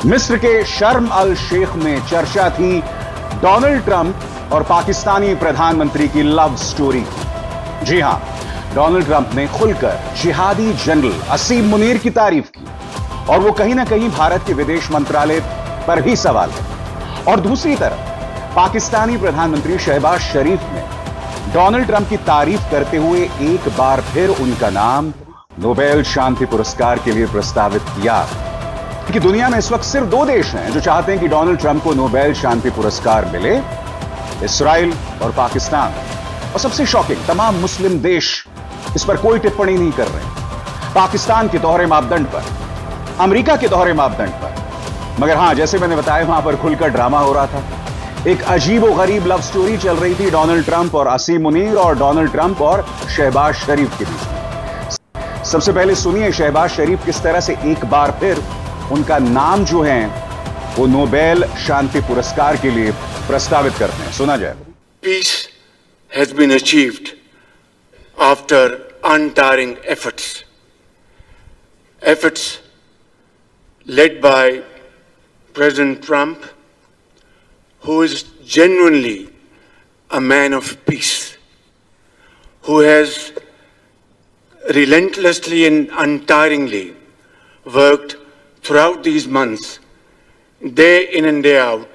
मिस्र के शर्म अल शेख में चर्चा थी डोनाल्ड ट्रंप और पाकिस्तानी प्रधानमंत्री की लव स्टोरी। जी हां, डोनाल्ड ट्रंप ने खुलकर जिहादी जनरल असीम मुनीर की तारीफ की और वो कहीं ना कहीं भारत के विदेश मंत्रालय पर भी सवाल है। और दूसरी तरफ पाकिस्तानी प्रधानमंत्री शहबाज शरीफ ने डोनाल्ड ट्रंप की तारीफ करते हुए एक बार फिर उनका नाम नोबेल शांति पुरस्कार के लिए प्रस्तावित किया। कि दुनिया में इस वक्त सिर्फ दो देश हैं जो चाहते हैं कि डोनाल्ड ट्रंप को नोबेल शांति पुरस्कार मिले, इस्राइल और पाकिस्तान। और सबसे शॉकिंग, तमाम मुस्लिम देश इस पर कोई टिप्पणी नहीं कर रहे। पाकिस्तान के दोहरे मापदंड पर, अमेरिका के दोहरे मापदंड पर। मगर हां, जैसे मैंने बताया, वहां पर खुलकर ड्रामा हो रहा था। एक अजीब और गरीब लव स्टोरी चल रही थी डोनाल्ड ट्रंप और असीम मुनीर और डोनाल्ड ट्रंप और शहबाज शरीफ के बीच। सबसे पहले सुनिए शहबाज शरीफ किस तरह से एक बार फिर उनका नाम जो है वो नोबेल शांति पुरस्कार के लिए प्रस्तावित करते हैं। सुना जाए। Peace has been achieved after untiring efforts led by President Trump, who is genuinely a man of peace, who has relentlessly and untiringly worked throughout these months, day in and day out,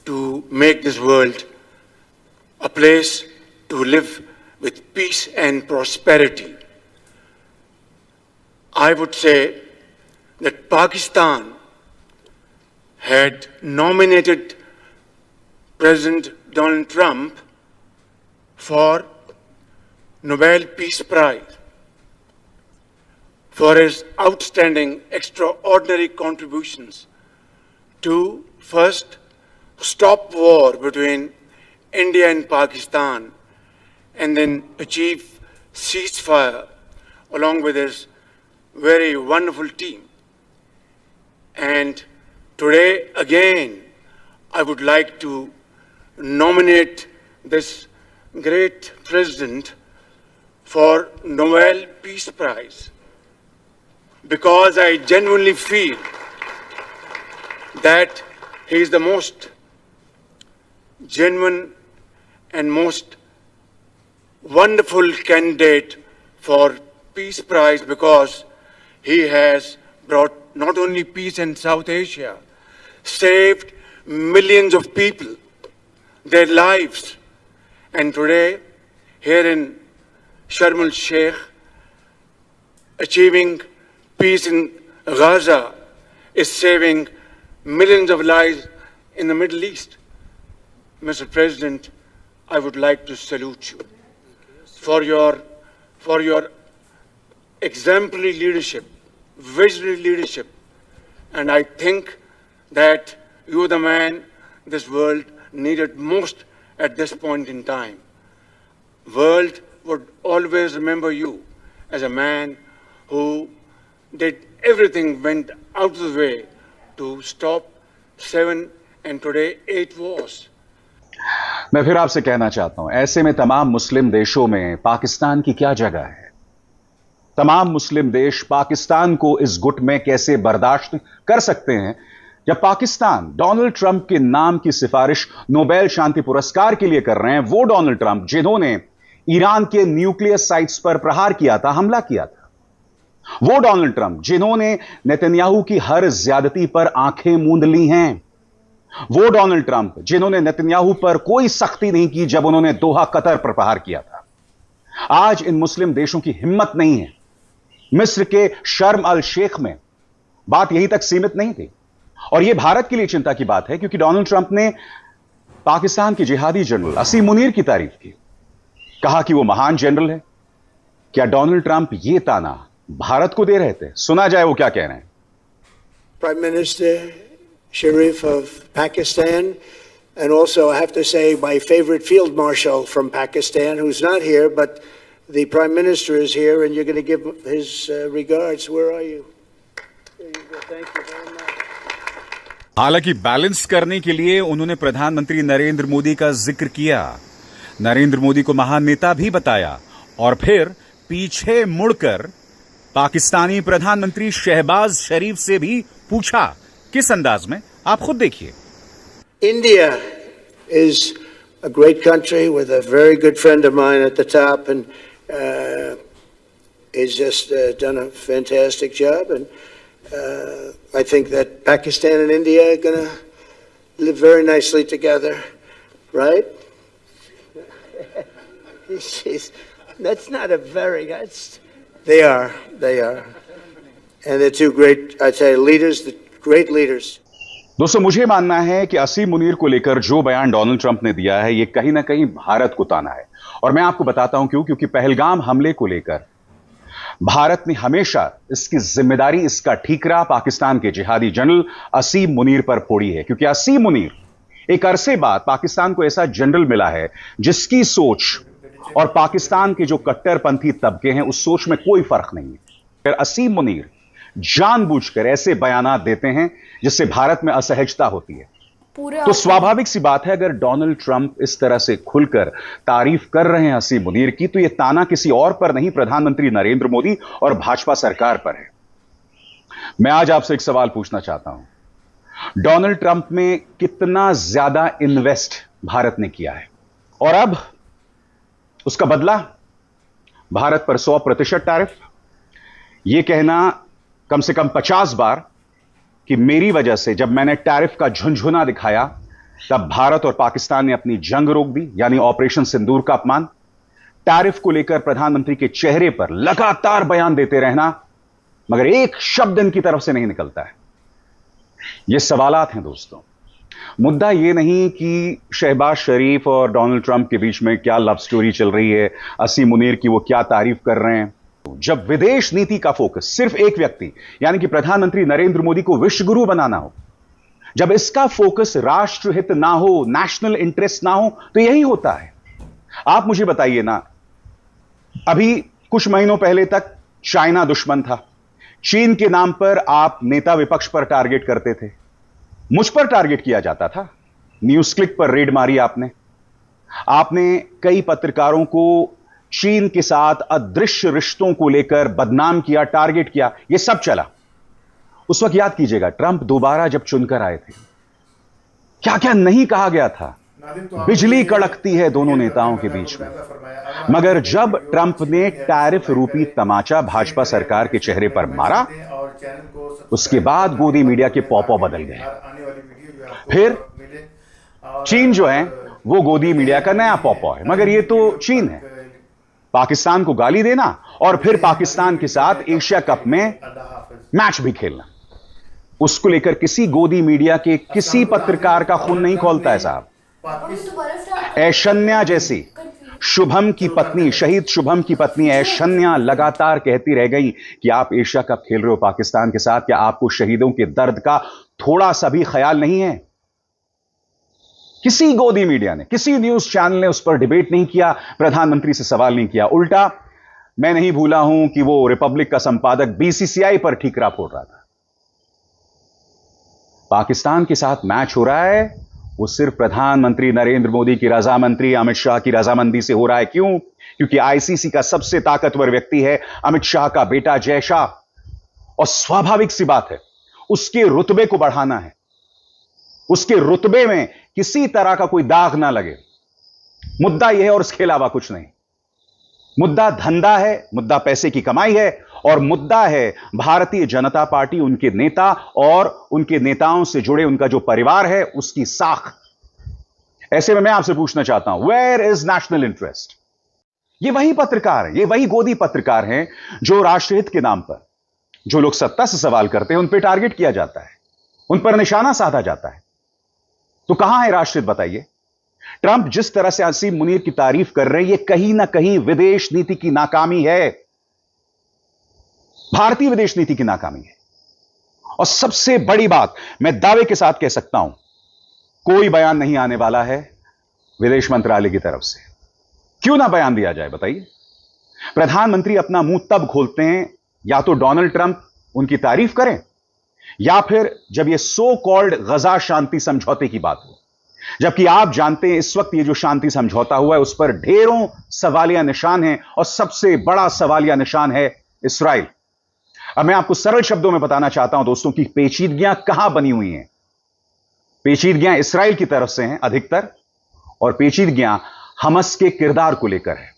to make this world a place to live with peace and prosperity. I would say that Pakistan had nominated President Donald Trump for Nobel Peace Prize for his outstanding, extraordinary contributions to first stop war between India and Pakistan and then achieve ceasefire along with his very wonderful team. And today again, I would like to nominate this great president for Nobel Peace Prize, because I genuinely feel that he is the most genuine and most wonderful candidate for Peace Prize, because he has brought not only peace in South Asia, saved millions of people, their lives, and today here in Sharm el Sheikh, achieving peace in Gaza is saving millions of lives in the Middle East. Mr. President, I would like to salute you for your exemplary leadership, visionary leadership, and I think that you are the man this world needed most at this point in time. World would always remember you as a man who did everything, went out of the way to stop 7 and today 8 wars. मैं फिर आपसे कहना चाहता हूं, ऐसे में तमाम मुस्लिम देशों में पाकिस्तान की क्या जगह है? तमाम मुस्लिम देश पाकिस्तान को इस गुट में कैसे बर्दाश्त कर सकते हैं जब पाकिस्तान डोनाल्ड ट्रंप के नाम की सिफारिश नोबेल शांति पुरस्कार के लिए कर रहे हैं? वो डोनाल्ड ट्रंप जिन्होंने ईरान के न्यूक्लियर साइट्स पर प्रहार किया था, हमला किया था। वो डोनाल्ड ट्रंप जिन्होंने नेतन्याहू की हर ज्यादती पर आंखें मूंद ली हैं। वो डोनाल्ड ट्रंप जिन्होंने नेतन्याहू पर कोई सख्ती नहीं की जब उन्होंने दोहा कतर पर प्रहार किया था। आज इन मुस्लिम देशों की हिम्मत नहीं है। मिस्र के शर्म अल शेख में बात यहीं तक सीमित नहीं थी, और यह भारत के लिए चिंता की बात है, क्योंकि डोनाल्ड ट्रंप ने पाकिस्तान के जिहादी जनरल असीम मुनीर की तारीफ की, कहा कि वो महान जनरल है। क्या डोनाल्ड ट्रंप ये ताना भारत को दे रहे थे? सुना जाए वो क्या कह रहे हैं। Prime Minister Sharif of Pakistan, and also I have to say my favorite field marshal from Pakistan, who's not here, but the Prime Minister is here, and you're going to give his regards. Where are you? There you go. Thank you very much. हालांकि balance करने के लिए उन्होंने प्रधानमंत्री नरेंद्र मोदी का जिक्र किया, नरेंद्र मोदी को महान नेता भी बताया, और फिर पीछे मुड़कर पाकिस्तानी प्रधानमंत्री शहबाज शरीफ से भी पूछा किस अंदाज में, आप खुद देखिए। India is a great country with a very good friend of mine at the top, and he's just done a fantastic job. And I think that Pakistan and India are going to live very nicely together, right? That's not a very. They are, and they're two great. I tell you, leaders, great leaders. दोस्तों, मुझे मानना है कि असीम मुनीर को लेकर जो बयान Donald Trump ने दिया है, यह कहीं ना कहीं भारत को ताना है। और मैं आपको बताता हूं क्यों। क्योंकि पहलगाम हमले को लेकर भारत ने हमेशा इसकी जिम्मेदारी, इसका ठीकरा पाकिस्तान के जिहादी जनरल असीम मुनीर पर फोड़ी है। क्योंकि असीम मुनीर एक अरसे बाद पाकिस्तान को ऐसा जनरल मिला है जिसकी सोच और पाकिस्तान के जो कट्टरपंथी तबके हैं उस सोच में कोई फर्क नहीं है। फिर असीम मुनीर जानबूझकर ऐसे बयानात देते हैं जिससे भारत में असहजता होती है। तो स्वाभाविक सी बात है, अगर डोनाल्ड ट्रंप इस तरह से खुलकर तारीफ कर रहे हैं असीम मुनीर की, तो यह ताना किसी और पर नहीं, प्रधानमंत्री नरेंद्र मोदी और भाजपा सरकार पर है। मैं आज आपसे एक सवाल पूछना चाहता हूं। डोनाल्ड ट्रंप में कितना ज्यादा इन्वेस्ट भारत ने किया है और अब उसका बदला भारत पर 100% टैरिफ। यह कहना कम से कम 50 बार कि मेरी वजह से जब मैंने टैरिफ का झुनझुना दिखाया तब भारत और पाकिस्तान ने अपनी जंग रोक दी, यानी ऑपरेशन सिंदूर का अपमान। टैरिफ को लेकर प्रधानमंत्री के चेहरे पर लगातार बयान देते रहना, मगर एक शब्द इनकी तरफ से नहीं निकलता है। ये सवालात हैं दोस्तों। मुद्दा यह नहीं कि शहबाज शरीफ और डोनाल्ड ट्रंप के बीच में क्या लव स्टोरी चल रही है, असीम मुनीर की वो क्या तारीफ कर रहे हैं। जब विदेश नीति का फोकस सिर्फ एक व्यक्ति यानी कि प्रधानमंत्री नरेंद्र मोदी को विश्व गुरु बनाना हो, जब इसका फोकस राष्ट्रहित ना हो, नेशनल इंटरेस्ट ना हो, तो यही होता है। आप मुझे बताइए ना, अभी कुछ महीनों पहले तक चाइना दुश्मन था, चीन के नाम पर आप नेता विपक्ष पर टारगेट करते थे, मुझ पर टारगेट किया जाता था। न्यूज क्लिक पर रेड मारी आपने कई पत्रकारों को चीन के साथ अदृश्य रिश्तों को लेकर बदनाम किया, टारगेट किया, यह सब चला। उस वक्त याद कीजिएगा, ट्रंप दोबारा जब चुनकर आए थे, क्या क्या नहीं कहा गया था। बिजली कड़कती है दोनों नेताओं के बीच में। मगर जब ट्रंप ने टैरिफ रूपी तमाचा भाजपा सरकार के चेहरे पर मारा, उसके बाद गोदी मीडिया के पॉपो बदल गए। फिर चीन जो है वो गोदी मीडिया का नया पॉपो है। मगर ये तो चीन है, पाकिस्तान को गाली देना और फिर पाकिस्तान के साथ एशिया कप में मैच भी खेलना, उसको लेकर किसी गोदी मीडिया के किसी पत्रकार का खून नहीं खौलता है साहब। ऐशन्या जैसी शुभम की पत्नी, शहीद शुभम की पत्नी ऐशन्या लगातार कहती रह गई कि आप एशिया कप खेल रहे हो पाकिस्तान के साथ, क्या आपको शहीदों के दर्द का थोड़ा सा भी ख्याल नहीं है। किसी गोदी मीडिया ने, किसी न्यूज चैनल ने उस पर डिबेट नहीं किया, प्रधानमंत्री से सवाल नहीं किया। उल्टा मैं नहीं भूला हूं कि वो रिपब्लिक का संपादक बीसीसीआई पर ठीकरा फोड़ रहा था। पाकिस्तान के साथ मैच हो रहा है, वो सिर्फ प्रधानमंत्री नरेंद्र मोदी की रजामंदी, अमित शाह की रजामंदी से हो रहा है। क्यों? क्योंकि आईसीसी का सबसे ताकतवर व्यक्ति है अमित शाह का बेटा जय शाह, और स्वाभाविक सी बात है उसके रुतबे को बढ़ाना है, उसके रुतबे में किसी तरह का कोई दाग ना लगे। मुद्दा यह है और इसके अलावा कुछ नहीं। मुद्दा धंधा है, मुद्दा पैसे की कमाई है, और मुद्दा है भारतीय जनता पार्टी, उनके नेता और उनके नेताओं से जुड़े उनका जो परिवार है उसकी साख। ऐसे में मैं आपसे पूछना चाहता हूं, वेयर इज नेशनल इंटरेस्ट? ये वही पत्रकार हैं, ये वही गोदी पत्रकार हैं जो राष्ट्रहित के नाम पर, जो लोग सत्ता से सवाल करते हैं, उन पर टारगेट किया जाता है, उन पर निशाना साधा जाता है। तो कहां है राष्ट्रहित बताइए? ट्रंप जिस तरह से असीम मुनीर की तारीफ कर रहे हैं, यह कहीं ना कहीं विदेश नीति की नाकामी है, भारतीय विदेश नीति की नाकामी है। और सबसे बड़ी बात मैं दावे के साथ कह सकता हूं, कोई बयान नहीं आने वाला है विदेश मंत्रालय की तरफ से। क्यों ना बयान दिया जाए बताइए? प्रधानमंत्री अपना मुंह तब खोलते हैं या तो डोनाल्ड ट्रंप उनकी तारीफ करें, या फिर जब यह सो कॉल्ड गजा शांति समझौते की बात हो, जबकि आप जानते हैं इस वक्त ये जो शांति समझौता हुआ है उस पर ढेरों सवालिया निशान हैं, और सबसे बड़ा सवालिया निशान है इसराइल। अब मैं आपको सरल शब्दों में बताना चाहता हूं दोस्तों कि पेचीदगियां कहां बनी हुई हैं। पेचीदगियां इस्राएल की तरफ से हैं अधिकतर, और पेचीदगियां हमास के किरदार को लेकर है।